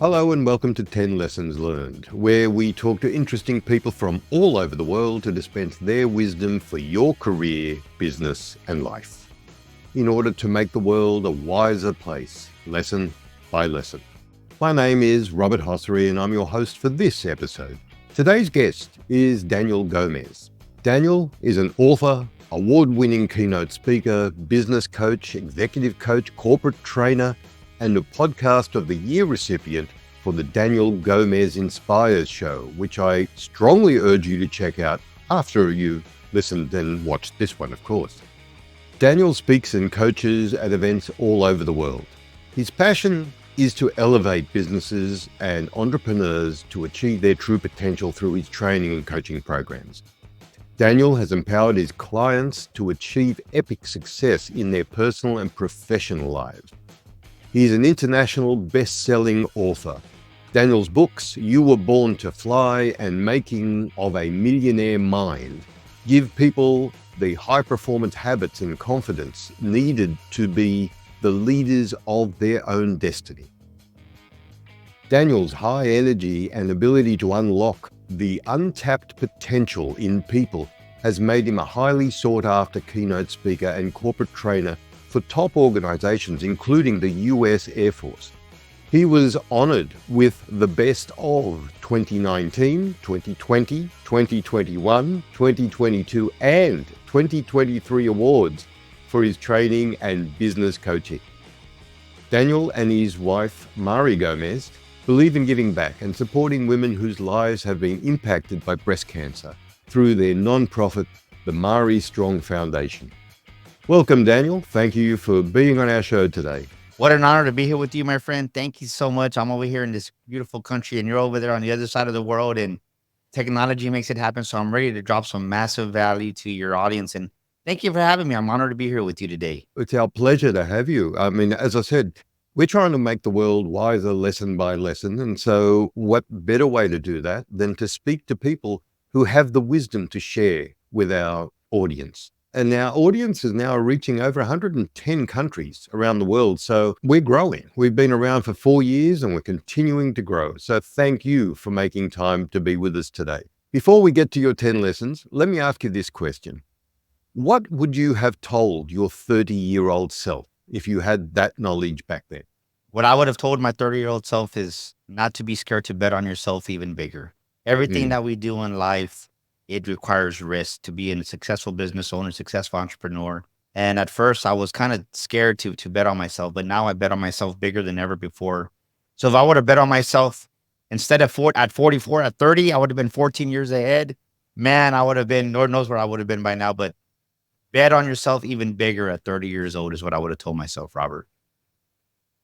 Hello and welcome to 10 Lessons Learned, where we talk to interesting people from all over the world to dispense their wisdom for your career, business, and life, in order to make the world a wiser place, lesson by lesson. My name is Robert Hossary and I'm your host for this episode. Today's guest is Daniel Gomez. Daniel is an author, award-winning keynote speaker, business coach, executive coach, corporate trainer, and a Podcast of the Year recipient for the Daniel Gomez Inspires show, which I strongly urge you to check out after you listened and watched this one, of course. Daniel speaks and coaches at events all over the world. His passion is to elevate businesses and entrepreneurs to achieve their true potential through his training and coaching programs. Daniel has empowered his clients to achieve epic success in their personal and professional lives. He is an international best-selling author. Daniel's books, You Were Born to Fly and Making of a Millionaire Mind, give people the high-performance habits and confidence needed to be the leaders of their own destiny. Daniel's high energy and ability to unlock the untapped potential in people has made him a highly sought-after keynote speaker and corporate trainer for top organizations, including the US Air Force. He was honored with the Best of 2019, 2020, 2021, 2022, and 2023 awards for his training and business coaching. Daniel and his wife, Mari Gomez, believe in giving back and supporting women whose lives have been impacted by breast cancer through their nonprofit, the Mari Strong Foundation. Welcome, Daniel. Thank you for being on our show today. What an honor to be here with you, my friend. Thank you so much. I'm over here in this beautiful country and you're over there on the other side of the world and technology makes it happen. So I'm ready to drop some massive value to your audience. And thank you for having me. I'm honored to be here with you today. It's our pleasure to have you. I mean, as I said, we're trying to make the world wiser lesson by lesson. And so what better way to do that than to speak to people who have the wisdom to share with our audience. And our audience is now reaching over 110 countries around the world. So we're growing. We've been around for 4 years and we're continuing to grow. So thank you for making time to be with us today. Before we get to your 10 lessons, let me ask you this question. What would you have told your 30-year-old self if you had that knowledge back then? What I would have told my 30-year-old self is not to be scared to bet on yourself even bigger. Everything that we do in life, it requires risk to be a successful business owner, successful entrepreneur. And at first I was kind of scared to bet on myself, but now I bet on myself bigger than ever before. So if I would have bet on myself instead of at 44, at 30, I would have been 14 years ahead. Man, I would have been, Lord knows where I would have been by now, but bet on yourself even bigger at 30 years old is what I would have told myself, Robert.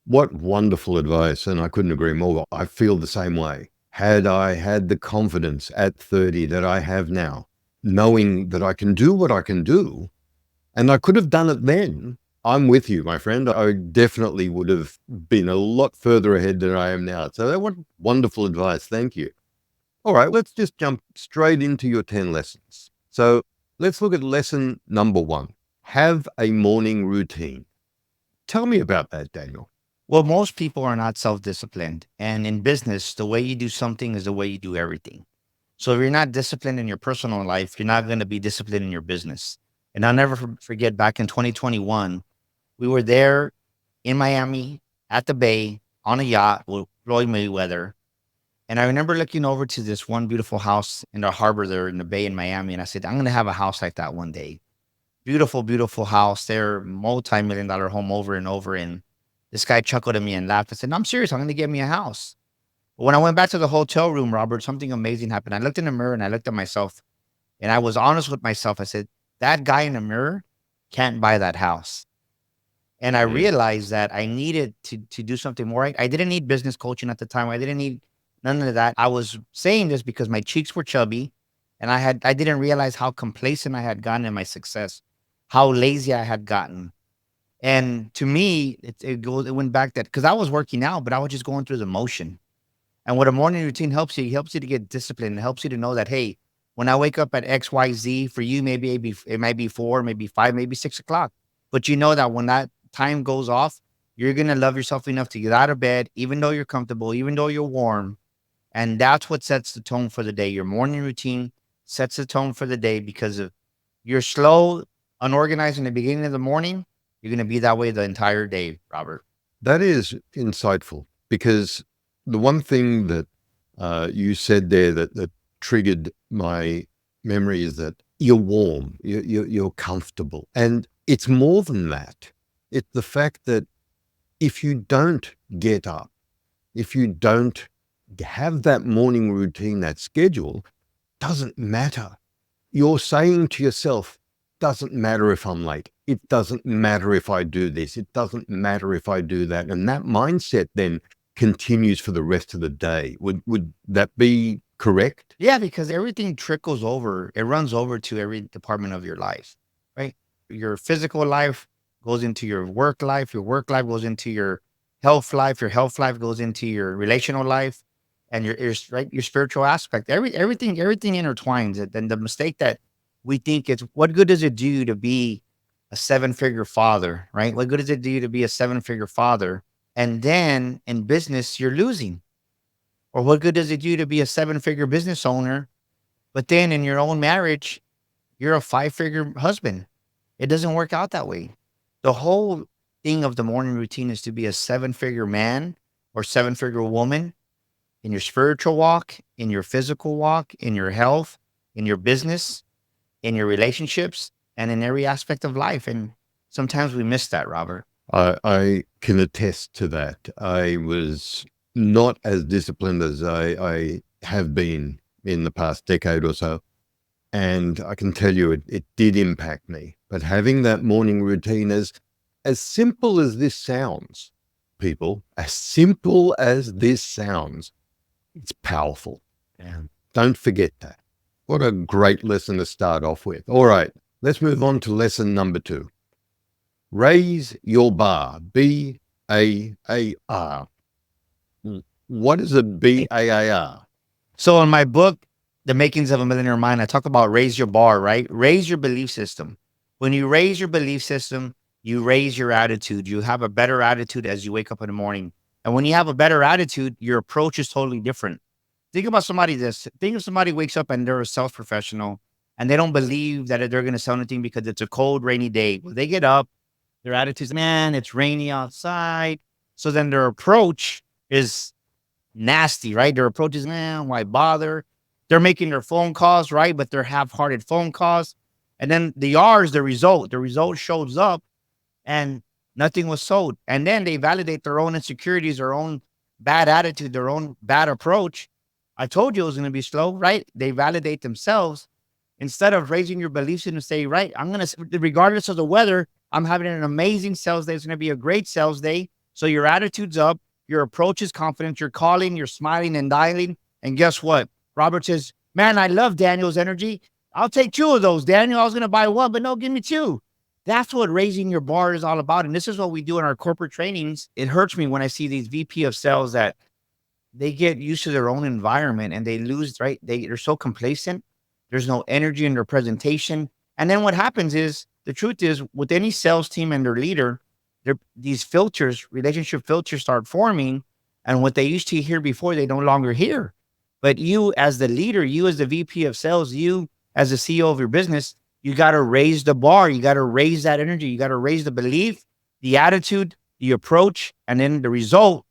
What wonderful advice. And I couldn't agree more. I feel the same way. Had I had the confidence at 30 that I have now, knowing that I can do what I can do, and I could have done it then, I'm with you, my friend. I definitely would have been a lot further ahead than I am now. So that was wonderful advice. Thank you. All right, let's just jump straight into your 10 lessons. So let's look at lesson number 1. Have a morning routine. Tell me about that, Daniel. Well, most people are not self-disciplined. And in business, the way you do something is the way you do everything. So if you're not disciplined in your personal life, you're not going to be disciplined in your business. And I'll never forget back in 2021, we were there in Miami at the Bay on a yacht with Floyd Mayweather. And I remember looking over to this one beautiful house in the harbor there in the Bay in Miami. And I said, I'm going to have a house like that one day. Beautiful, beautiful house there, multi-million-dollar home over and over. And this guy chuckled at me and laughed. I said, no, I'm serious. I'm going to get me a house. But when I went back to the hotel room, Robert, something amazing happened. I looked in the mirror and I looked at myself and I was honest with myself. I said, that guy in the mirror can't buy that house. And I realized that I needed to do something more. I didn't need business coaching at the time. I didn't need none of that. I was saying this because my cheeks were chubby and I didn't realize how complacent I had gotten in my success, how lazy I had gotten. And to me, it went back that because I was working out, but I was just going through the motion. And what a morning routine helps you, it helps you to get disciplined. It helps you to know that, hey, when I wake up at X, Y, Z, for you, it might be 4, maybe 5, maybe 6 o'clock. But you know that when that time goes off, You're going to love yourself enough to get out of bed, even though you're comfortable, even though you're warm. And that's what sets the tone for the day. Your morning routine sets the tone for the day because if you're slow, unorganized in the beginning of the morning, you're going to be that way the entire day, Robert. That is insightful, because the one thing that you said there that triggered my memory is that you're warm, you're comfortable. And it's more than that. It's the fact that if you don't get up, if you don't have that morning routine, that schedule, doesn't matter. You're saying to yourself, doesn't matter if I'm late. It doesn't matter if I do this. It doesn't matter if I do that. And that mindset then continues for the rest of the day. Would that be correct? Yeah, because everything trickles over, it runs over to every department of your life, right? Your physical life goes into your work life goes into your your health life goes into your relational life, and your spiritual aspect. Everything intertwines it. And the mistake that we think is, what good does it do to be a seven-figure father, right? What good does it do to be a seven-figure father? And then in business, you're losing. Or what good does it do to be a seven-figure business owner, but then in your own marriage, you're a five-figure husband? It doesn't work out that way. The whole thing of the morning routine is to be a seven-figure man or seven-figure woman in your spiritual walk, in your physical walk, in your health, in your business, in your relationships, and in every aspect of life. And sometimes we miss that, Robert. I can attest to that. I was not as disciplined as I have been in the past decade or so. And I can tell you it did impact me. But having that morning routine, as simple as this sounds, people, as simple as this sounds, it's powerful. And don't forget that. What a great lesson to start off with. All right, let's move on to lesson number 2. Raise your bar. B.A.A.R. What is a B.A.A.R.? So in my book, The Makings of a Millionaire Mind, I talk about raise your bar, right? Raise your belief system. When you raise your belief system, you raise your attitude. You have a better attitude as you wake up in the morning. And when you have a better attitude, your approach is totally different. Think about somebody this. Think if somebody wakes up and they're a sales professional and they don't believe that they're going to sell anything because it's a cold, rainy day. Well, they get up, their attitude is, man, it's rainy outside. So then their approach is nasty, right? Their approach is, man, why bother? They're making their phone calls, right? But they're half-hearted phone calls. And then the R is the result. The result shows up and nothing was sold. And then they validate their own insecurities, their own bad attitude, their own bad approach. I told you it was going to be slow, right? They validate themselves instead of raising your beliefs and say, right, I'm going to, regardless of the weather, I'm having an amazing sales day. It's going to be a great sales day. So your attitude's up. Your approach is confident. You're calling, you're smiling and dialing. And guess what? Robert says, man, I love Daniel's energy. I'll take 2 of those, Daniel. I was going to buy 1, but no, give me 2. That's what raising your bar is all about. And this is what we do in our corporate trainings. It hurts me when I see these VP of sales that they get used to their own environment and they lose, right? They're so complacent. There's no energy in their presentation. And then what happens is, the truth is, with any sales team and their leader, these filters, relationship filters start forming. And what they used to hear before, they no longer hear. But you as the leader, you as the VP of sales, you as the CEO of your business, you got to raise the bar. You got to raise that energy. You got to raise the belief, the attitude, the approach, and then the result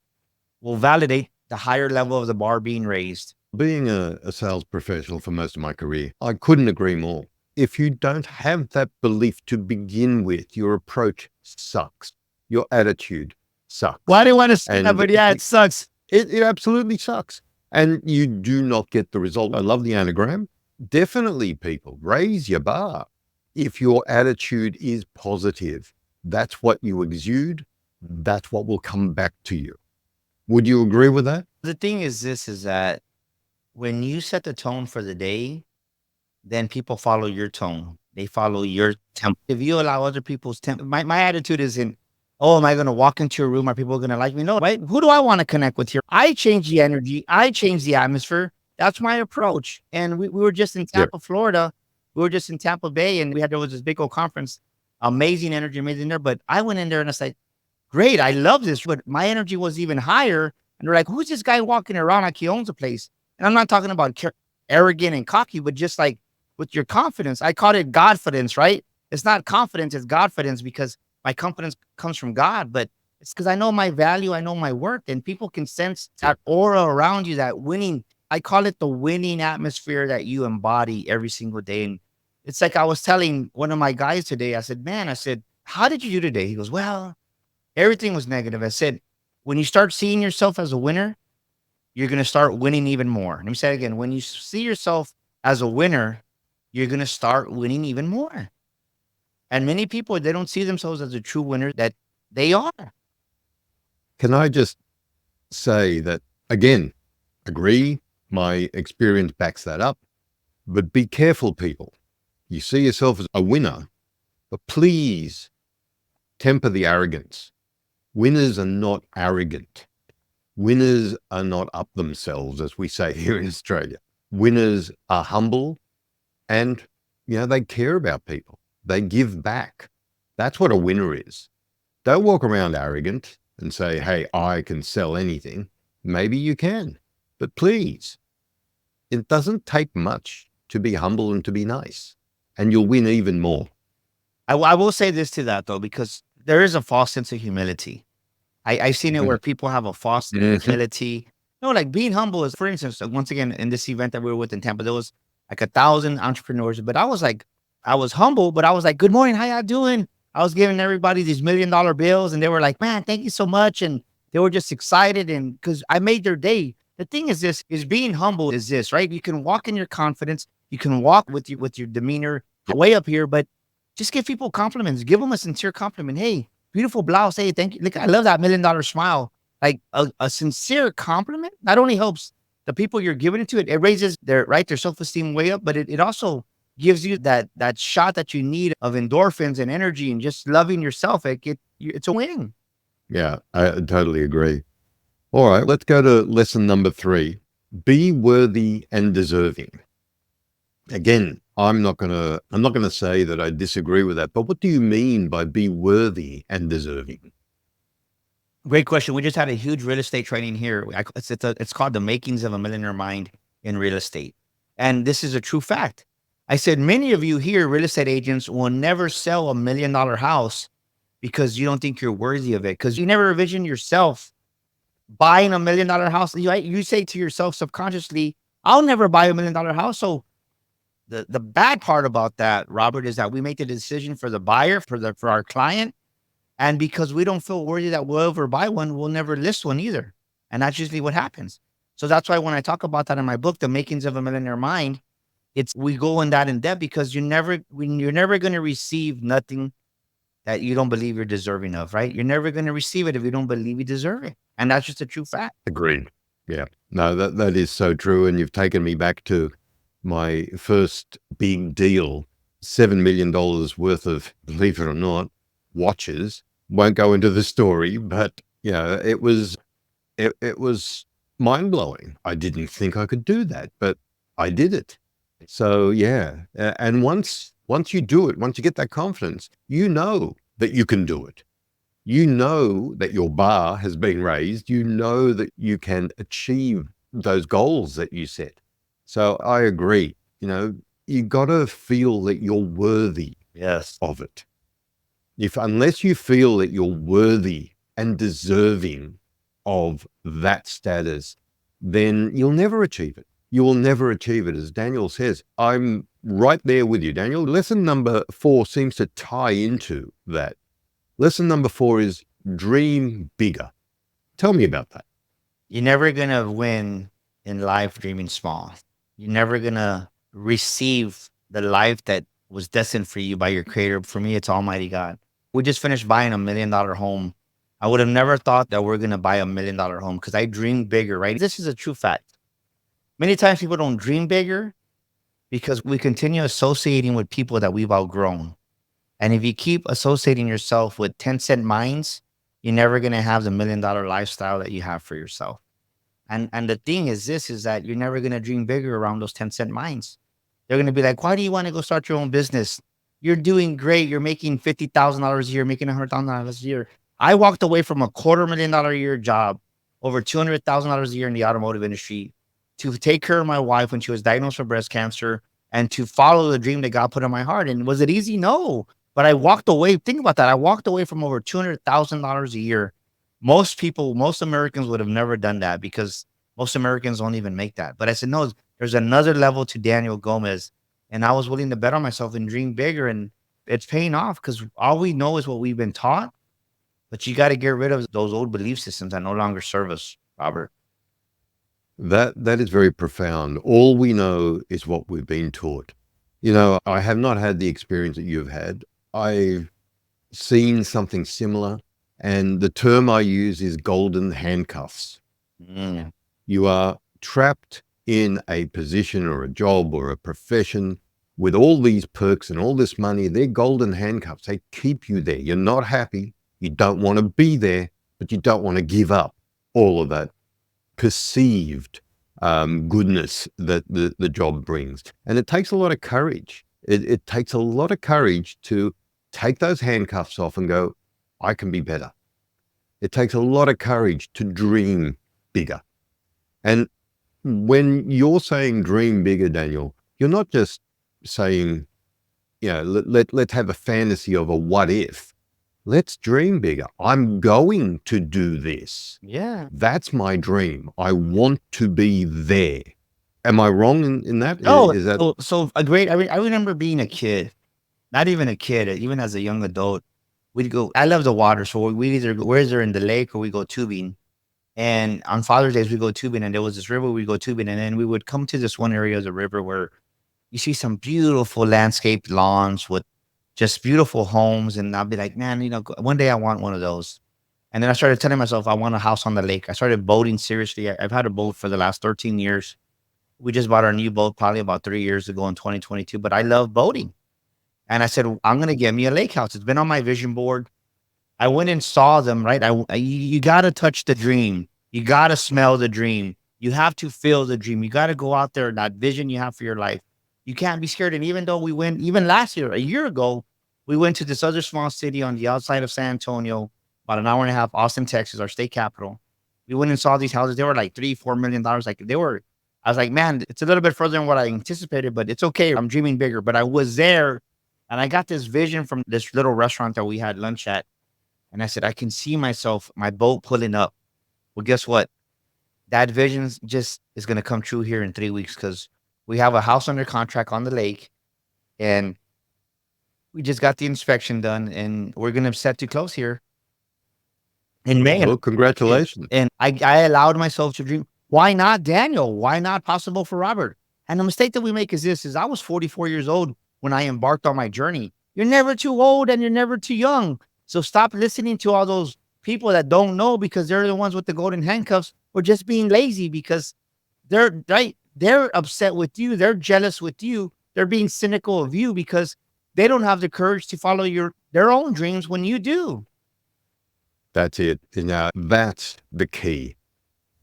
will validate the higher level of the bar being raised. Being a sales professional for most of my career, I couldn't agree more. If you don't have that belief to begin with, your approach sucks. Your attitude sucks. Well, I didn't want to say that, but yeah, it sucks. It absolutely sucks. And you do not get the result. I love the anagram. Definitely, people, raise your bar. If your attitude is positive, that's what you exude. That's what will come back to you. Would you agree with that? The thing is that when you set the tone for the day, then people follow your tone. They follow your tempo. If you allow other people's tempo, my attitude isn't, oh, am I going to walk into a room? Are people going to like me? No, right? Who do I want to connect with here? I change the energy. I change the atmosphere. That's my approach. And we were just in Tampa, Florida. We were just in Tampa Bay, and there was this big old conference. Amazing energy, amazing there. But I went in there and I said, great. I love this. But my energy was even higher. And they're like, who's this guy walking around like he owns a place? And I'm not talking about arrogant and cocky, but just like with your confidence. I called it Godfidence, right? It's not confidence, it's Godfidence because my confidence comes from God. But it's because I know my value, I know my worth, and people can sense that aura around you, that winning. I call it the winning atmosphere that you embody every single day. And it's like I was telling one of my guys today, I said, man, I said, how did you do today? He goes, well, everything was negative. I said, when you start seeing yourself as a winner, you're going to start winning even more. Let me say it again. When you see yourself as a winner, you're going to start winning even more. And many people, they don't see themselves as a true winner that they are. Can I just say that, again, agree, my experience backs that up, but be careful, people. You see yourself as a winner, but please temper the arrogance. Winners are not arrogant. Winners are not up themselves, as we say here in Australia. Winners are humble and, they care about people. They give back. That's what a winner is. Don't walk around arrogant and say, hey, I can sell anything. Maybe you can, but please, it doesn't take much to be humble and to be nice, and you'll win even more. I will say this to that though, because there is a false sense of humility. I've seen it where people have a false sense of humility. No, like being humble is, for instance, once again, in this event that we were with in Tampa, there was like 1,000 entrepreneurs, but I was humble, but I was like, good morning, how y'all doing? I was giving everybody these $1 million bills and they were like, man, thank you so much. And they were just excited. And because I made their day. The thing is this, is being humble is this, right? You can walk in your confidence. You can walk with your demeanor way up here, but just give people compliments. Give them a sincere compliment. Hey, beautiful blouse. Hey, thank you. Look, I love that $1 million smile. Like a sincere compliment not only helps the people you're giving it to, it raises their self-esteem way up, but it also gives you that shot that you need of endorphins and energy and just loving yourself. It's a win. Yeah, I totally agree. All right, let's go to lesson number 3. Be worthy and deserving. Again, I'm not gonna say that I disagree with that, but what do you mean by be worthy and deserving? Great question. We just had a huge real estate training here. It's called the makings of a millionaire mind in real estate. And this is a true fact. I said, many of you here, real estate agents, will never sell $1 million house because you don't think you're worthy of it. Because you never envision yourself buying $1 million house. You say to yourself subconsciously, I'll never buy $1 million house. So the bad part about that, Robert, is that we make the decision for the buyer, for our client. And because we don't feel worthy that we'll ever buy one, we'll never list one either. And that's usually what happens. So that's why when I talk about that in my book, The Makings of a Millionaire Mind, we go in that in depth because you're never going to receive nothing that you don't believe you're deserving of, right? You're never going to receive it if you don't believe you deserve it. And that's just a true fact. Agreed. Yeah. No, that is so true. And you've taken me back to my first big deal, $7 million worth of, believe it or not, watches. Won't go into the story, but it was mind blowing. I didn't think I could do that, but I did it. So and once you do it, once you get that confidence, you know that you can do it. You know that your bar has been raised. You know that you can achieve those goals that you set. So I agree. You got to feel that you're worthy of it. Unless you feel that you're worthy and deserving of that status, then you'll never achieve it. You will never achieve it. As Daniel says, I'm right there with you, Daniel. Lesson number 4 seems to tie into that. Lesson number 4 is dream bigger. Tell me about that. You're never going to win in life dreaming small. You're never going to receive the life that was destined for you by your creator. For me, it's Almighty God. We just finished buying $1 million home. I would have never thought that we're going to buy $1 million home because I dream bigger, right? This is a true fact. Many times people don't dream bigger because we continue associating with people that we've outgrown. And if you keep associating yourself with 10-cent minds, you're never going to have the $1 million lifestyle that you have for yourself. And the thing is that you're never going to dream bigger around those 10-cent minds. They're going to be like, why do you want to go start your own business? You're doing great. You're making $50,000 a year, making $100,000 a year. I walked away from a $250,000 a year job, over $200,000 a year in the automotive industry, to take care of my wife when she was diagnosed with breast cancer and to follow the dream that God put in my heart. And was it easy? No. But I walked away. Think about that. I walked away from over $200,000 a year. Most people, most Americans would have never done that because most Americans don't even make that. But I said, no, there's another level to Daniel Gomez. And I was willing to bet on myself and dream bigger. And it's paying off because all we know is what we've been taught. But you got to get rid of those old belief systems that no longer serve us, Robert. That is very profound. All we know is what we've been taught. You know, I have not had the experience that you've had. I've seen something similar, and the term I use is golden handcuffs. Mm. You are trapped in a position or a job or a profession with all these perks and all this money. They're golden handcuffs. They keep you there. You're not happy. You don't want to be there, but you don't want to give up all of that perceived goodness that the job brings. And it takes a lot of courage. It takes a lot of courage to take those handcuffs off and go, I can be better. It takes a lot of courage to dream bigger. And when you're saying dream bigger, Daniel, you're not just saying, you know, let's have a fantasy of a what if. Let's dream bigger. I'm going to do this. Yeah. That's my dream. I want to be there. Am I wrong in that? No, Is that so a great. I remember being a kid, not even a kid, even as a young adult. We'd go. I love the water, so we either we're either in the lake or we go tubing. And on Father's Days, we go tubing, and there was this river we go tubing, and then we would come to this one area of the river where you see some beautiful landscaped lawns with just beautiful homes, and I'll be like, man, one day I want one of those. And then I started telling myself I want a house on the lake. I started boating seriously. I've had a boat for the last 13 years. We just bought our new boat probably about 3 years ago in 2022, but I love boating. And I said, I'm going to get me a lake house. It's been on my vision board. I went and saw them, right? You got to touch the dream. You got to smell the dream. You have to feel the dream. You got to go out there, that vision you have for your life. You can't be scared. And even though we went, even last year, a year ago, we went to this other small city on the outside of San Antonio, about an hour and a half, Austin, Texas, our state capital. We went and saw these houses. They were like $3-4 million. Like they were, I was like, man, it's a little bit further than what I anticipated, but it's okay. I'm dreaming bigger. But I was there and I got this vision from this little restaurant that we had lunch at. And I said, I can see myself, my boat pulling up. Well, guess what? That vision just is going to come true here in 3 weeks because we have a house under contract on the lake and we just got the inspection done and we're going to set to close here in May. well, congratulations. And I allowed myself to dream. Why not Daniel? Why not possible for Robert? And the mistake that we make is I was 44 years old when I embarked on my journey. You're never too old and you're never too young. So stop listening to all those people that don't know because they're the ones with the golden handcuffs or just being lazy because they're right. They're upset with you. They're jealous with you. They're being cynical of you because they don't have the courage to follow their own dreams when you do. That's it. Now, that's the key.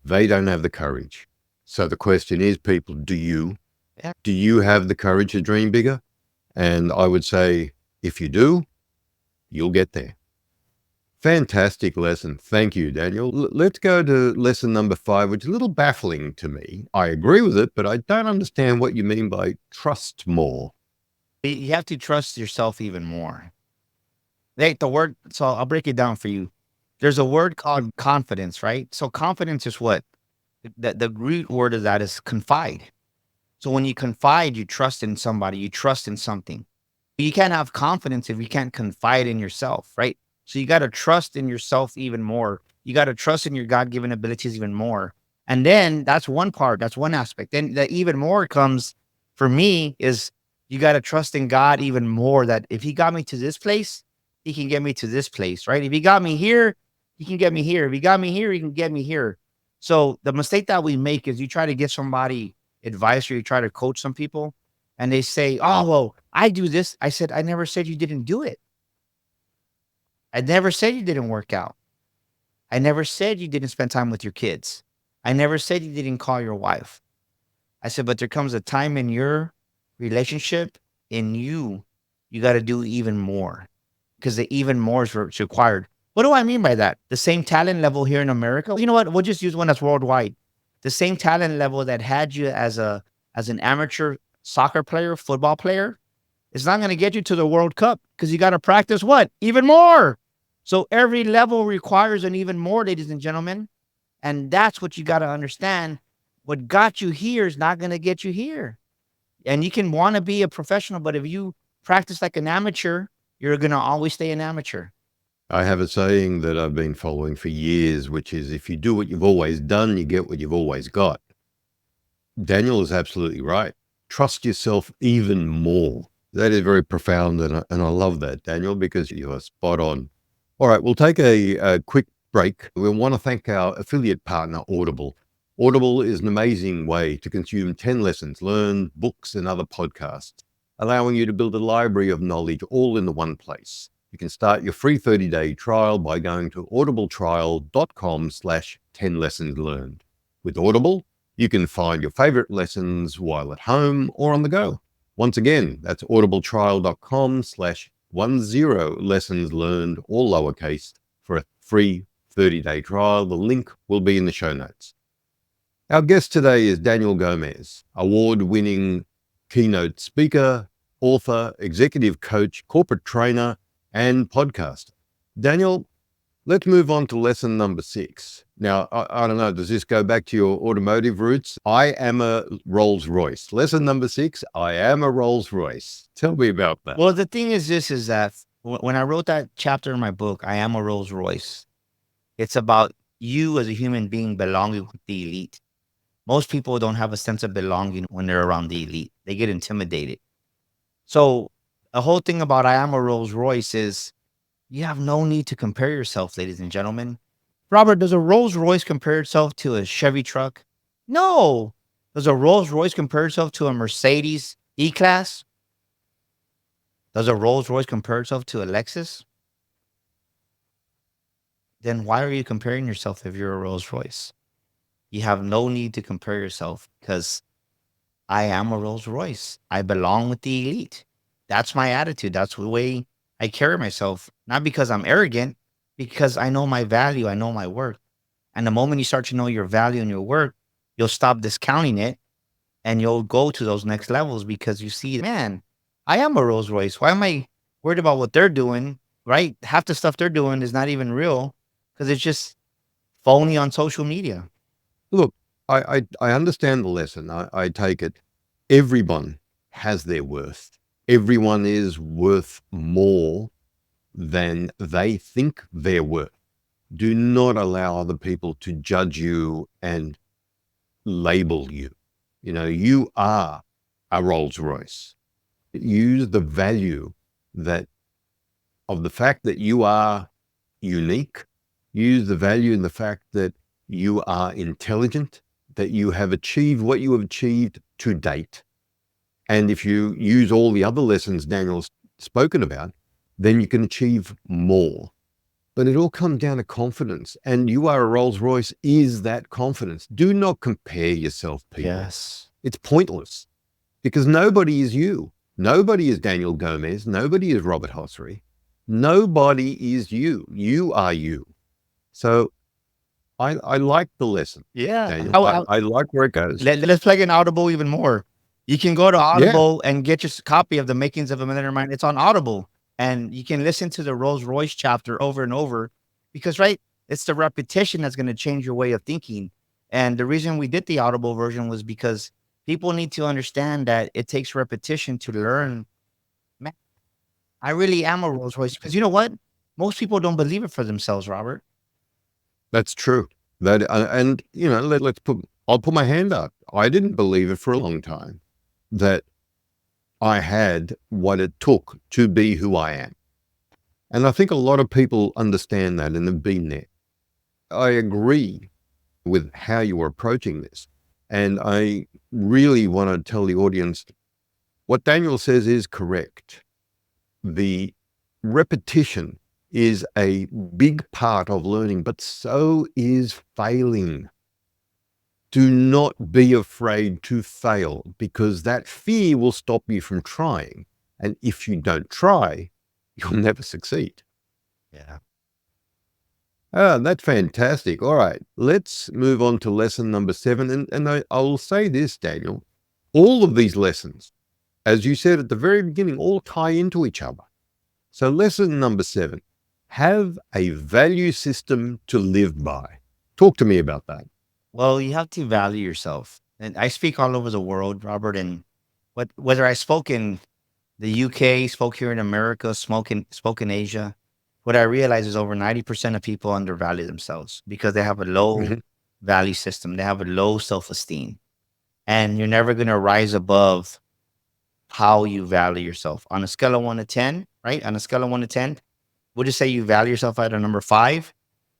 They don't have the courage. So the question is, people, do you? Yeah. Do you have the courage to dream bigger? And I would say, if you do, you'll get there. Fantastic lesson. Thank you, Daniel. Let's go to lesson number 5, which is a little baffling to me. I agree with it, but I don't understand what you mean by trust more. You have to trust yourself even more. The word, so I'll break it down for you. There's a word called confidence, right? So confidence is what? The root word of that is confide. So when you confide, you trust in somebody, you trust in something. You can't have confidence if you can't confide in yourself, right? So you got to trust in yourself even more. You got to trust in your God-given abilities even more. And then that's one part, that's one aspect. Then the even more comes for me is you got to trust in God even more that if he got me to this place, he can get me to this place, right? If he got me here, he can get me here. If he got me here, he can get me here. So the mistake that we make is you try to give somebody advice or you try to coach some people and they say, oh, well, I do this. I said, I never said you didn't do it. I never said you didn't work out. I never said you didn't spend time with your kids. I never said you didn't call your wife. I said, but there comes a time in your relationship, in you got to do even more because the even more is required. What do I mean by that? The same talent level here in America. You know what? We'll just use one that's worldwide. The same talent level that had you as an amateur soccer player, football player, is not going to get you to the World Cup because you got to practice what? Even more. So every level requires an even more, ladies and gentlemen. And that's what you got to understand. What got you here is not going to get you here. And you can want to be a professional, but if you practice like an amateur, you're going to always stay an amateur. I have a saying that I've been following for years, which is if you do what you've always done, you get what you've always got. Daniel is absolutely right. Trust yourself even more. That is very profound, and I love that, Daniel, because you are spot on. All right, we'll take a quick break. We want to thank our affiliate partner, Audible. Audible is an amazing way to consume 10 lessons learned, books, and other podcasts, allowing you to build a library of knowledge all in the one place. You can start your free 30-day trial by going to audibletrial.com/10 lessons learned. With Audible, you can find your favorite lessons while at home or on the go. Once again, that's audibletrial.com/10 lessons learned, all lowercase, for a free 30-day trial. The link will be in the show notes. Our guest today is Daniel Gomez, award-winning keynote speaker, author, executive coach, corporate trainer, and podcaster. Daniel, let's move on to lesson number 6. Now, I don't know, does this go back to your automotive roots? I am a Rolls Royce. Lesson number 6, I am a Rolls Royce. Tell me about that. Well, the thing is this, is that when I wrote that chapter in my book, I Am a Rolls Royce, it's about you as a human being belonging with the elite. Most people don't have a sense of belonging when they're around the elite. They get intimidated. So the whole thing about I Am a Rolls Royce is you have no need to compare yourself, ladies and gentlemen. Robert, does a Rolls Royce compare itself to a Chevy truck? No. Does a Rolls Royce compare itself to a Mercedes E-Class? Does a Rolls Royce compare itself to a Lexus? Then why are you comparing yourself if you're a Rolls Royce? You have no need to compare yourself because I am a Rolls Royce. I belong with the elite. That's my attitude. That's the way I carry myself. Not because I'm arrogant, because I know my value. I know my worth. And the moment you start to know your value and your worth, you'll stop discounting it and you'll go to those next levels because you see, man, I am a Rolls Royce. Why am I worried about what they're doing? Right? Half the stuff they're doing is not even real because it's just phony on social media. Look, I understand the lesson. I take it. Everyone has their worth. Everyone is worth more than they think they're worth. Do not allow other people to judge you and label you. You know, you are a Rolls Royce. Use the value that of the fact that you are unique. Use the value in the fact that you are intelligent, that you have achieved what you have achieved to date. And if you use all the other lessons Daniel's spoken about, then you can achieve more. But it all comes down to confidence. And you are a Rolls Royce is that confidence. Do not compare yourself, people. Yes. It's pointless because nobody is you. Nobody is Daniel Gomez. Nobody is Robert Hossary. Nobody is you. You are you. So I like the lesson, Yeah. Daniel. I like where it goes. Let's plug in Audible even more. You can go to Yeah. Audible and get your copy of The Makings of a Millionaire Mind. It's on Audible. And you can listen to the Rolls Royce chapter over and over because, right, it's the repetition that's going to change your way of thinking. And the reason we did the Audible version was because people need to understand that it takes repetition to learn. Man, I really am a Rolls Royce because you know what? Most people don't believe it for themselves, Robert. That's true. That and you know, I'll put my hand up. I didn't believe it for a long time that I had what it took to be who I am. And I think a lot of people understand that and have been there. I agree with how you're approaching this. And I really want to tell the audience what Daniel says is correct. The repetition is a big part of learning, but so is failing. Do not be afraid to fail because that fear will stop you from trying. And if you don't try, you'll never succeed. Yeah. Ah, that's fantastic. All right, let's move on to lesson number 7. And I will say this, Daniel. All of these lessons, as you said at the very beginning, all tie into each other. So lesson number 7, have a value system to live by. Talk to me about that. Well, you have to value yourself. And I speak all over the world, Robert, and whether I spoke in the UK, spoke here in America, spoke in Asia, what I realize is over 90% of people undervalue themselves because they have a low Mhm. value system. They have a low self-esteem. And you're never going to rise above how you value yourself. On a scale of 1 to 10, right? On a scale of 1 to 10, we'll just say you value yourself at a number 5,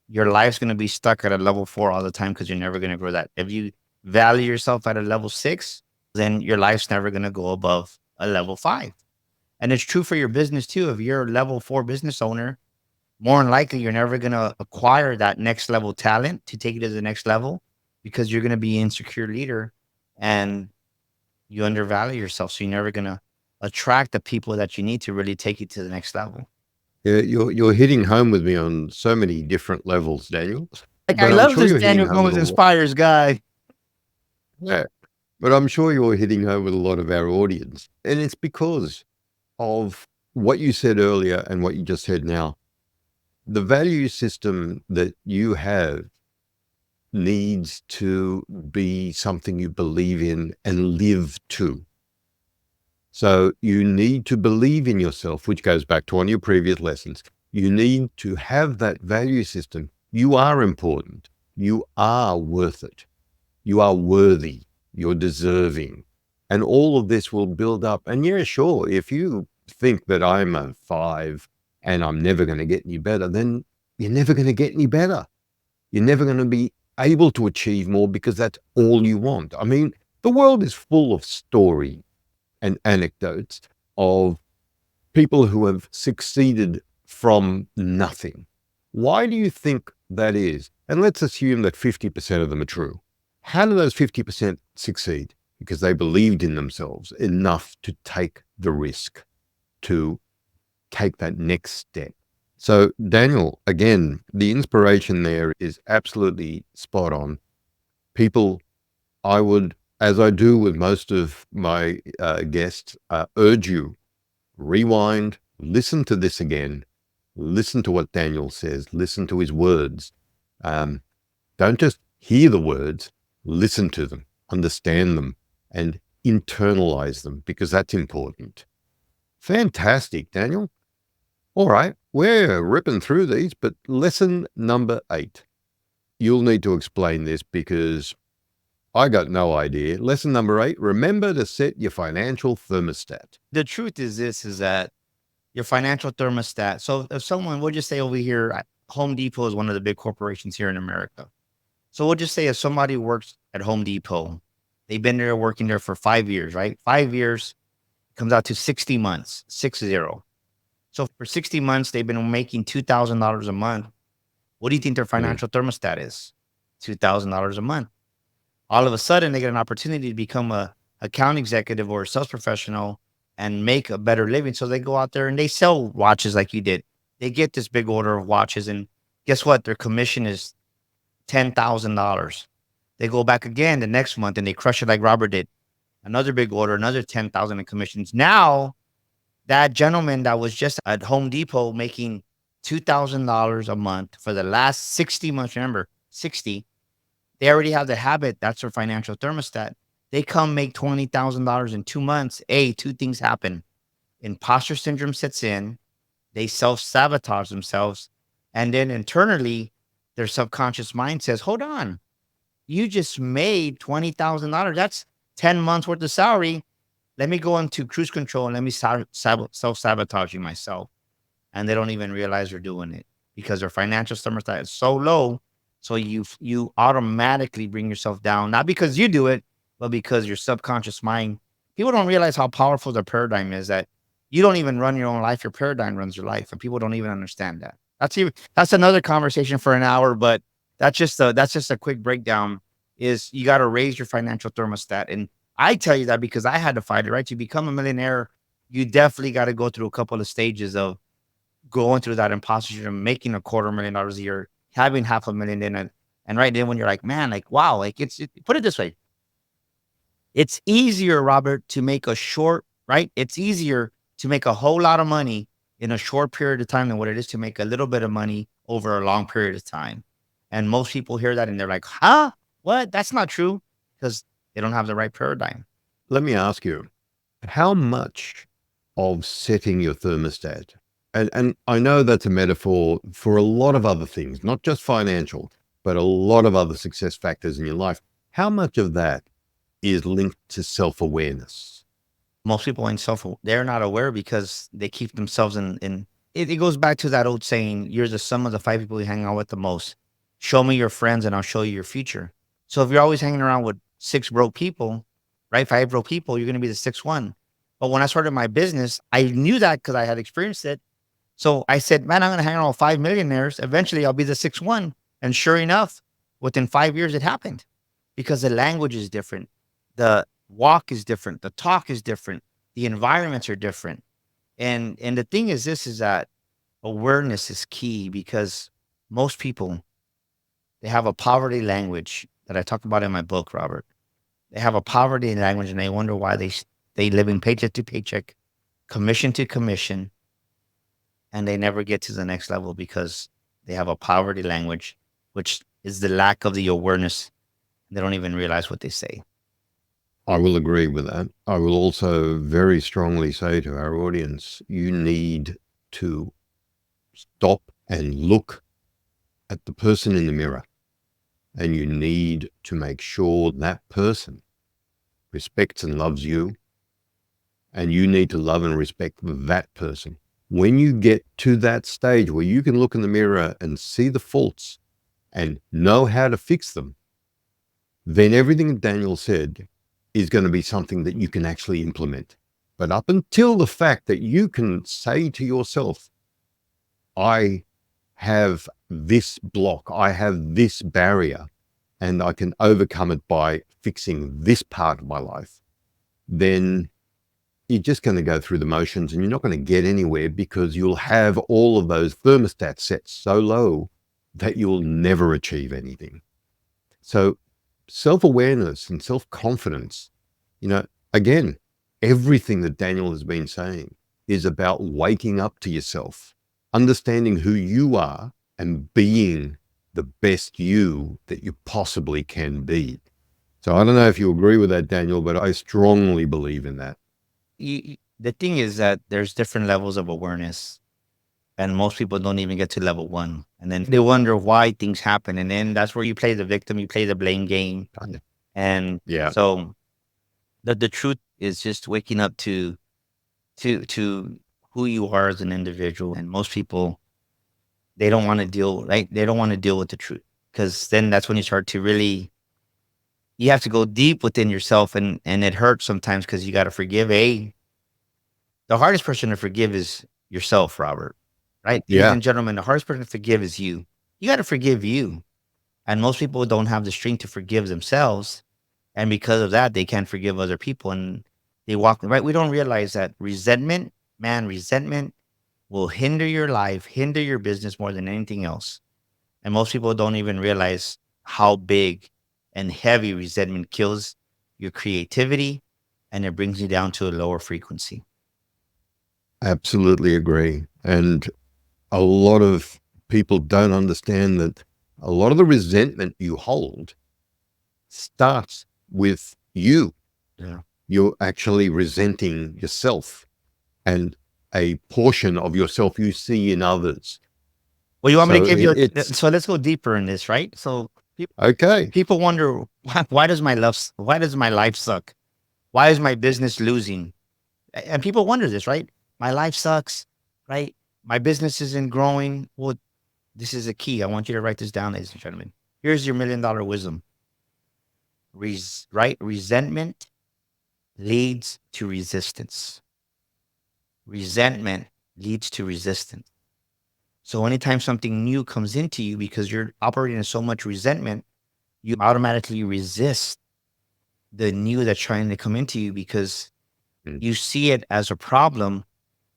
your life's going to be stuck at a level 4 all the time because you're never going to grow that. If you value yourself at a level 6, then your life's never going to go above a level 5. And it's true for your business too. If you're a level 4 business owner, more than likely you're never going to acquire that next level talent to take it to the next level because you're going to be an insecure leader and you undervalue yourself. So you're never going to attract the people that you need to really take you to the next level. Yeah, you're hitting home with me on so many different levels, Daniel. Like, I But I'm love sure this you're hitting Daniel home with Gomes a lot. Inspires guy. Yeah, but I'm sure you're hitting home with a lot of our audience, and it's because of what you said earlier and what you just said now. The value system that you have needs to be something you believe in and live to. So you need to believe in yourself, which goes back to one of your previous lessons. You need to have that value system. You are important. You are worth it. You are worthy. You're deserving. And all of this will build up. And yeah, sure, if you think that I'm a 5 and I'm never going to get any better, then you're never going to get any better. You're never going to be able to achieve more because that's all you want. I mean, the world is full of stories and anecdotes of people who have succeeded from nothing. Why do you think that is? And let's assume that 50% of them are true. How do those 50% succeed? Because they believed in themselves enough to take the risk, to take that next step. So, Daniel, again, the inspiration there is absolutely spot on. People, I would, as I do with most of my guests, urge you, rewind, listen to this again, listen to what Daniel says, listen to his words. Don't just hear the words, listen to them, understand them, and internalize them because that's important. Fantastic, Daniel. All right, we're ripping through these, but lesson number 8. You'll need to explain this because I got no idea. Lesson number 8, remember to set your financial thermostat. The truth is this, is that your financial thermostat. So if someone, we'll just say over here, Home Depot is one of the big corporations here in America. So we'll just say if somebody works at Home Depot, they've been there working there for 5 years, right? 5 years comes out to 60 months, 60. So for 60 months, they've been making $2,000 a month. What do you think their Mm. financial thermostat is? $2,000 a month. All of a sudden, they get an opportunity to become a account executive or a sales professional and make a better living. So they go out there and they sell watches like you did. They get this big order of watches, and guess what? Their commission is $10,000. They go back again the next month and they crush it like Robert did. Another big order, another 10,000 in commissions. Now that gentleman that was just at Home Depot making $2,000 a month for the last 60 months, remember, 60, they already have the habit. That's their financial thermostat. They come make $20,000 in 2 months. Two things happen. Imposter syndrome sets in. They self sabotage themselves. And then internally, their subconscious mind says, hold on, you just made $20,000. That's 10 months worth of salary. Let me go into cruise control and let me self sabotaging myself. And they don't even realize they're doing it because their financial thermostat is so low. So you automatically bring yourself down, not because you do it, but because your subconscious mind. People don't realize how powerful the paradigm is. That you don't even run your own life; your paradigm runs your life, and people don't even understand that. That's another conversation for an hour, but that's just a quick breakdown. Is you got to raise your financial thermostat, and I tell you that because I had to fight it. Right, to become a millionaire, you definitely got to go through a couple of stages of going through that imposter syndrome, making $250,000 a year, having half a million in it. And right then when you're like, man, like, wow, like put it this way. It's easier, Robert, to make a short, right? It's easier to make a whole lot of money in a short period of time than what it is to make a little bit of money over a long period of time. And most people hear that and they're like, huh? What? That's not true because they don't have the right paradigm. Let me ask you, how much of setting your thermostat, and I know that's a metaphor for a lot of other things, not just financial, but a lot of other success factors in your life. How much of that is linked to self-awareness? Most people ain't they're not aware because they keep themselves in it goes back to that old saying, you're the sum of the 5 people you hang out with the most. Show me your friends and I'll show you your future. So if you're always hanging around with 6 broke people, right? 5 broke people, you're gonna be the sixth one. But when I started my business, I knew that because I had experienced it. So I said, man, I'm gonna hang around with 5 millionaires. Eventually I'll be the sixth one. And sure enough, within 5 years it happened because the language is different. The walk is different. The talk is different. The environments are different. And the thing is this is that awareness is key because most people, they have a poverty language that I talked about in my book, Robert. They have a poverty language and they wonder why they live in paycheck to paycheck, commission to commission, and they never get to the next level because they have a poverty language, which is the lack of the awareness. They don't even realize what they say. I will agree with that. I will also very strongly say to our audience, you need to stop and look at the person in the mirror, and you need to make sure that person respects and loves you, and you need to love and respect that person. When you get to that stage where you can look in the mirror and see the faults and know how to fix them, then everything Daniel said is going to be something that you can actually implement. But up until the fact that you can say to yourself, I have this block, I have this barrier, and I can overcome it by fixing this part of my life, then you're just going to go through the motions and you're not going to get anywhere because you'll have all of those thermostats set so low that you'll never achieve anything. So self-awareness and self-confidence, again, everything that Daniel has been saying is about waking up to yourself, understanding who you are and being the best you that you possibly can be. So I don't know if you agree with that, Daniel, but I strongly believe in that. The thing is that there's different levels of awareness, and most people don't even get to level one. And then they wonder why things happen. And then that's where you play the victim, you play the blame game. And Yeah. so the truth is just waking up to who you are as an individual. And most people, they don't want to deal, right? They don't want to deal with the truth because then that's when you start to really, you have to go deep within yourself, and it hurts sometimes because you got to forgive. The hardest person to forgive is yourself, Robert, right? Ladies Yeah. and gentlemen, the hardest person to forgive is you. You got to forgive you. And most people don't have the strength to forgive themselves. And because of that, they can't forgive other people. And they walk, right? We don't realize that resentment will hinder your life, hinder your business more than anything else. And most people don't even realize how big and heavy resentment kills your creativity, and it brings you down to a lower frequency. Absolutely agree. And a lot of people don't understand that a lot of the resentment you hold starts with you. Yeah. You're actually resenting yourself and a portion of yourself you see in others. Well, you want me to So give you it's so let's go deeper in this, right? So okay. people wonder why does my life suck? Why is my business losing? And people wonder this, right? My life sucks, right? My business isn't growing. Well, this is a key. I want you to write this down, ladies and gentlemen. Here's your $1,000,000 wisdom. Right? Resentment leads to resistance. Resentment leads to resistance. So anytime something new comes into you because you're operating in so much resentment, you automatically resist the new that's trying to come into you because you see it as a problem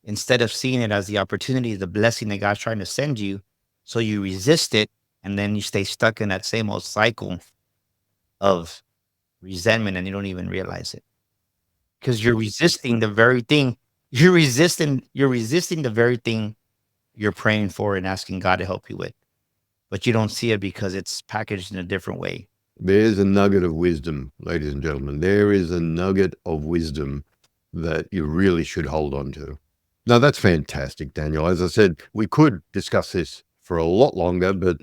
instead of seeing it as the opportunity, the blessing that God's trying to send you. So you resist it And then you stay stuck in that same old cycle of resentment and you don't even realize it because you're resisting the very thing. You're resisting the very thing you're praying for and asking God to help you with, but you don't see it because it's packaged in a different way. There's a nugget of wisdom, ladies and gentlemen. There is a nugget of wisdom that you really should hold on to. Now, that's fantastic, Daniel. As I said, we could discuss this for a lot longer, but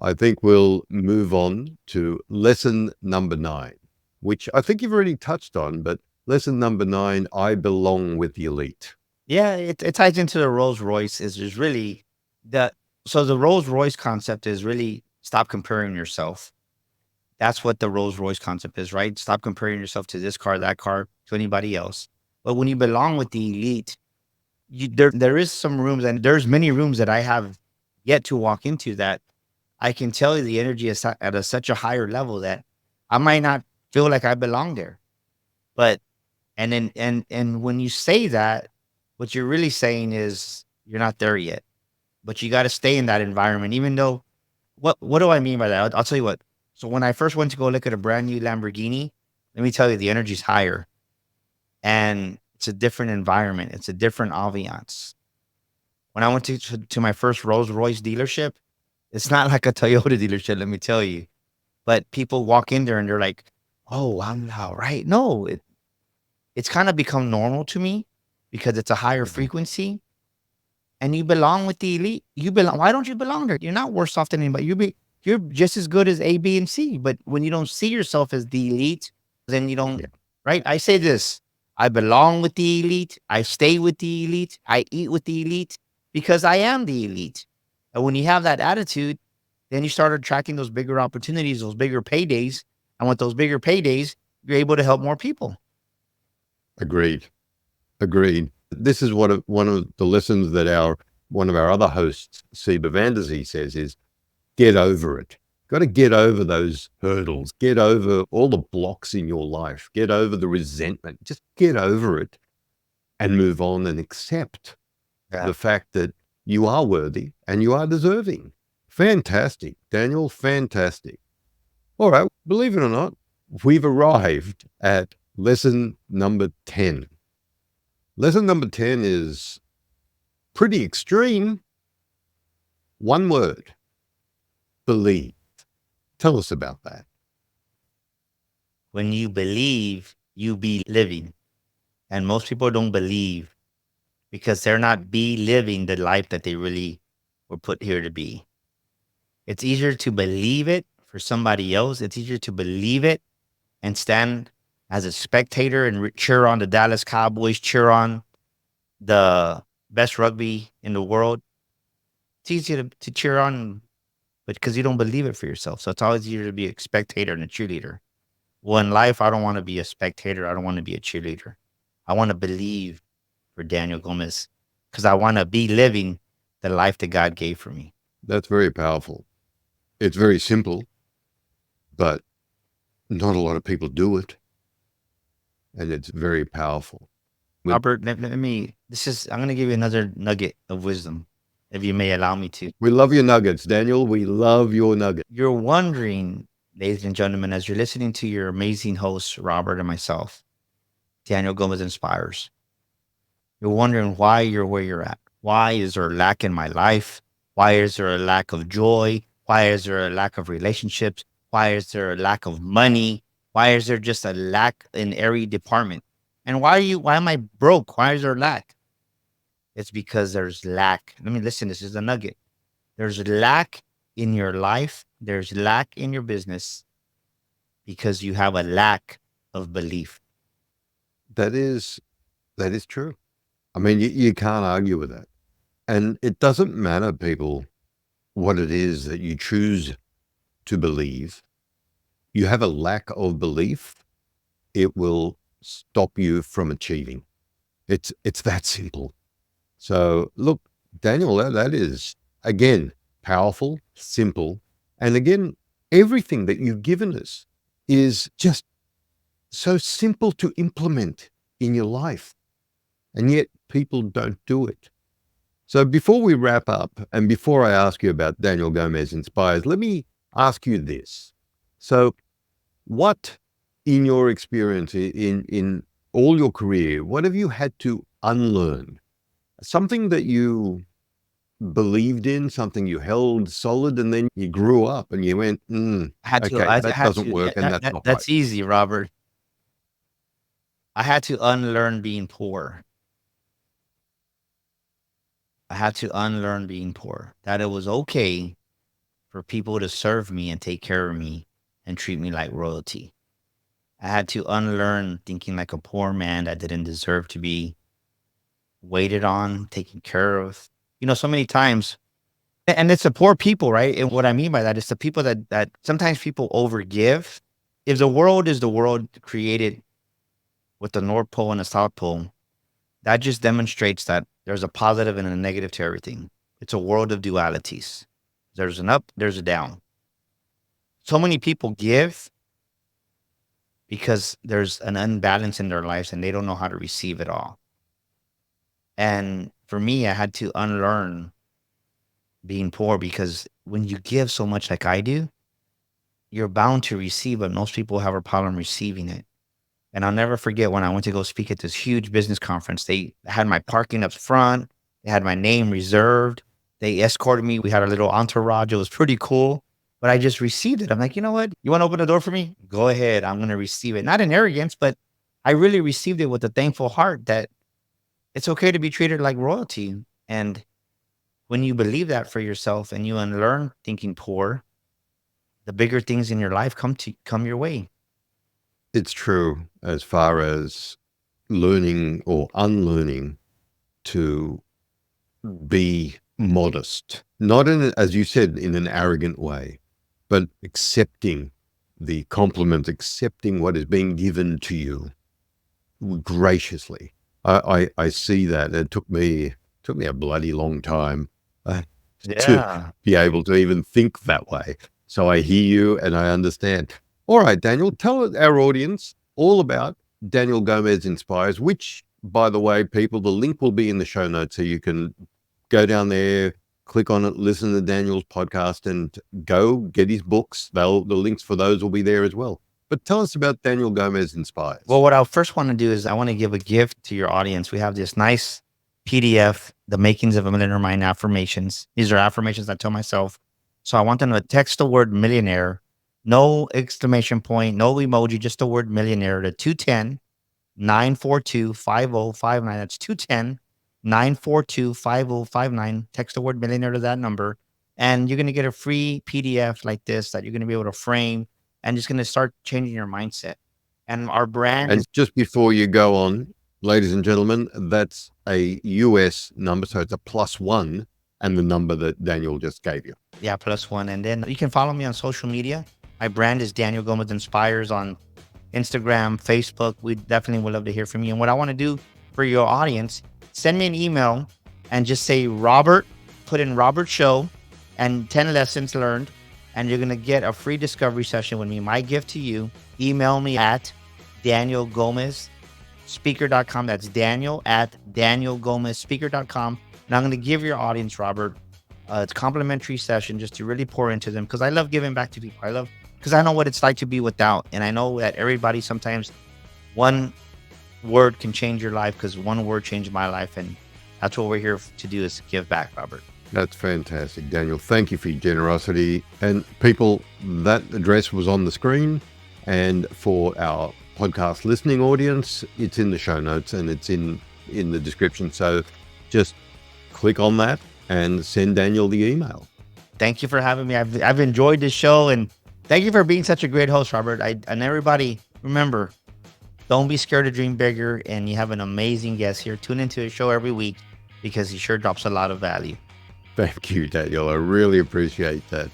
I think we'll move on to lesson number 9, which I think you've already touched on, but lesson number 9, I belong with the elite. Yeah, it ties into the Rolls Royce is really the so the Rolls Royce concept is really stop comparing yourself. That's what the Rolls Royce concept is, right? Stop comparing yourself to this car, that car, to anybody else. But when you belong with the elite, there is some rooms and there's many rooms that I have yet to walk into that I can tell you the energy is at such a higher level that I might not feel like I belong there. But and when you say that, what you're really saying is you're not there yet. But you got to stay in that environment, even though what do I mean by that? I'll tell you what. So when I first went to go look at a brand new Lamborghini, let me tell you, the energy's higher and it's a different environment. It's a different ambiance. When I went to my first Rolls Royce dealership, it's not like a Toyota dealership, let me tell you. But people walk in there and they're like, "Oh, I'm now right." No, it's kind of become normal to me because it's a higher Mhm. frequency and you belong with the elite. You belong. Why don't you belong there? You're not worse off than anybody. You're just as good as A, B, and C. But when you don't see yourself as the elite, then you don't. Yeah, Right? I say this: I belong with the elite. I stay with the elite. I eat with the elite because I am the elite. And when you have that attitude, then you start attracting those bigger opportunities, those bigger paydays. And with those bigger paydays, you're able to help more people. agreed. Agreed. This is one of the lessons that one of our other hosts, Seba Vanderzee, says is get over it. Got to get over those hurdles, get over all the blocks in your life, get over the resentment, just get over it and move on and accept Yeah. the fact that you are worthy and you are deserving. Fantastic, Daniel, fantastic. All right, believe it or not, we've arrived at lesson number 10. Lesson number 10 is pretty extreme. One word, believe. Tell us about that. When you believe, you be living. And most people don't believe because they're not be living the life that they really were put here to be. It's easier to believe it for somebody else. It's easier to believe it and stand as a spectator and cheer on the Dallas Cowboys, cheer on the best rugby in the world. It's easy to cheer on, but because you don't believe it for yourself. So it's always easier to be a spectator and a cheerleader. Well, in life, I don't want to be a spectator. I don't want to be a cheerleader. I want to believe for Daniel Gomez because I want to be living the life that God gave for me. That's very powerful. It's very simple, but not a lot of people do it. And it's very powerful. Robert, I'm going to give you another nugget of wisdom, if you may allow me to. We love your nuggets, Daniel. We love your nuggets. You're wondering, ladies and gentlemen, as you're listening to your amazing hosts, Robert and myself, Daniel Gomez Inspires, you're wondering why you're where you're at. Why is there a lack in my life? Why is there a lack of joy? Why is there a lack of relationships? Why is there a lack of money? Why is there just a lack in every department? And why am I broke? Why is there lack? It's because there's lack. Let me listen, this is a nugget. There's lack in your life, there's lack in your business because you have a lack of belief. That is true. I mean, you can't argue with that. And it doesn't matter, people, what it is that you choose to believe. You have a lack of belief, it will stop you from achieving. It's that simple. So look, Daniel, that is, again, powerful, simple. And again, everything that you've given us is just so simple to implement in your life. And yet people don't do it. So before we wrap up, and before I ask you about Daniel Gomez Inspires, let me ask you this. So what, in your experience, in all your career, what have you had to unlearn? Something that you believed in, something you held solid, and then you grew up and you went, okay, that doesn't work and that's not right. That's easy, Robert. I had to unlearn being poor. I had to unlearn being poor. That it was okay for people to serve me and take care of me and treat me like royalty. I had to unlearn thinking like a poor man that didn't deserve to be waited on, taken care of. So many times, and it's the poor people, right? And what I mean by that is the people that sometimes people overgive. If the world is the world created with the North Pole and the South Pole, that just demonstrates that there's a positive and a negative to everything. It's a world of dualities. There's an up, there's a down. So many people give because there's an unbalance in their lives and they don't know how to receive it all. And for me, I had to unlearn being poor, because when you give so much like I do, you're bound to receive, but most people have a problem receiving it. And I'll never forget when I went to go speak at this huge business conference. They had my parking up front. They had my name reserved. They escorted me. We had a little entourage. It was pretty cool, but I just received it. I'm like, you know what? You want to open the door for me? Go ahead. I'm going to receive it. Not in arrogance, but I really received it with a thankful heart that it's okay to be treated like royalty. And when you believe that for yourself and you unlearn thinking poor, the bigger things in your life come your way. It's true as far as learning or unlearning to be modest, not as you said, in an arrogant way, but accepting the compliment, accepting what is being given to you graciously. I see that. It took me a bloody long time to be able to even think that way. So I hear you and I understand. All right, Daniel, tell our audience all about Daniel Gomez Inspires, which, by the way, people, the link will be in the show notes, so you can go down there, click on it, listen to Daniel's podcast, and go get his books. The links for those will be there as well. But tell us about Daniel Gomez Inspires. Well, what I first want to do is I want to give a gift to your audience. We have this nice PDF, The Makings of a Millionaire Mind Affirmations. These are affirmations I tell myself. So I want them to text the word millionaire, no exclamation point, no emoji, just the word millionaire, to 210-942-5059. That's 210-942-5059. Text the word millionaire to that number. And you're going to get a free PDF like this that you're going to be able to frame, and just going to start changing your mindset. And our brand And just before you go on, ladies and gentlemen, that's a US number. So it's a +1 and the number that Daniel just gave you. Yeah, +1. And then you can follow me on social media. My brand is Daniel Gomez Inspires on Instagram, Facebook. We definitely would love to hear from you. And what I want to do for your audience, send me an email and just say Robert, put in Robert Show and 10 lessons learned, and you're going to get a free discovery session with me. My gift to you, email me at danielgomezspeaker.com. That's Daniel at danielgomezspeaker.com. And I'm going to give your audience, Robert, it's a complimentary session just to really pour into them, because I love giving back to people. Because I know what it's like to be without. And I know that everybody, sometimes one word can change your life, because one word changed my life. And that's what we're here to do, is give back, Robert. That's fantastic, Daniel. Thank you for your generosity. And people, that address was on the screen. And for our podcast listening audience, it's in the show notes and it's in the description. So just click on that and send Daniel the email. Thank you for having me. I've enjoyed this show, and thank you for being such a great host, Robert. And everybody, remember, don't be scared to dream bigger. And you have an amazing guest here. Tune into his show every week, because he sure drops a lot of value. Thank you, Daniel. I really appreciate that.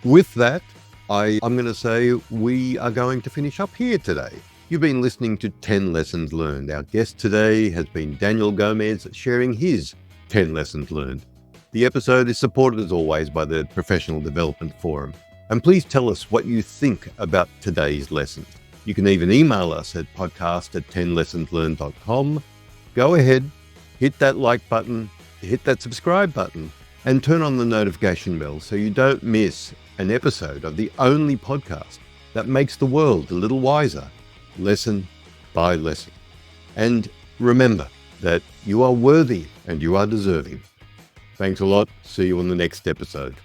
With that, I'm going to say we are going to finish up here today. You've been listening to 10 Lessons Learned. Our guest today has been Daniel Gomez, sharing his 10 Lessons Learned. The episode is supported, as always, by the Professional Development Forum. And please tell us what you think about today's lessons. You can even email us at podcast@10lessonslearned.com. Go ahead, hit that like button, hit that subscribe button and turn on the notification bell so you don't miss an episode of the only podcast that makes the world a little wiser, lesson by lesson. And remember that you are worthy and you are deserving. Thanks a lot. See you on the next episode.